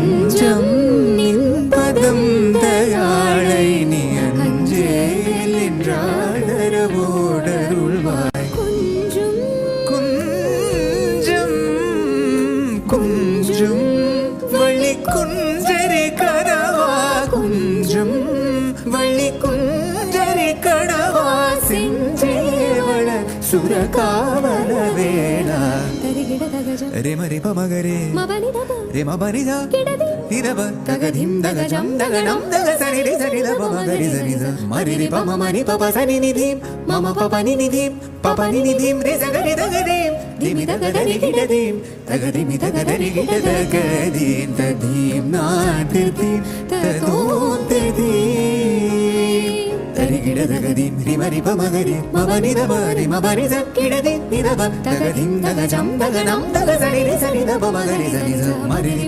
அஞ்சம் நின்பதம் தயாளை நீ அஞ்சேல் என்றாடரவோடருள்வாய் குஞ்சம் குஞ்சும் வள்ளி குஞ்சரி கனவா குஞ்சும் வள்ளி குஞ்சரி கனவா செஞ்சேவள சுரகாவல வேளா ரெமரி பமகரே ரெமபனிதா இதவ தகதிம் தகஜம் தகனம் தக சரிரி சரித பமகரி சரித மரிரி பமமணி பப சனி நிதிம் மம பபனி நிதிம் பபனி நிதிம் ரே சகரி தகதீம் திமி தகதரி கிடதீம் தகதிமி தகதரி கிடதகதீம் ததீம் நாதிர்தீம் ததோம் ததீம் தரிகிடதகதீம் ரிமரி பமகரி மபனித மரி மபனித கிடதி நிதவ தகதிம் தகஜம் தகனம் தக சரிரி சரித பமகரி சரித மரிரி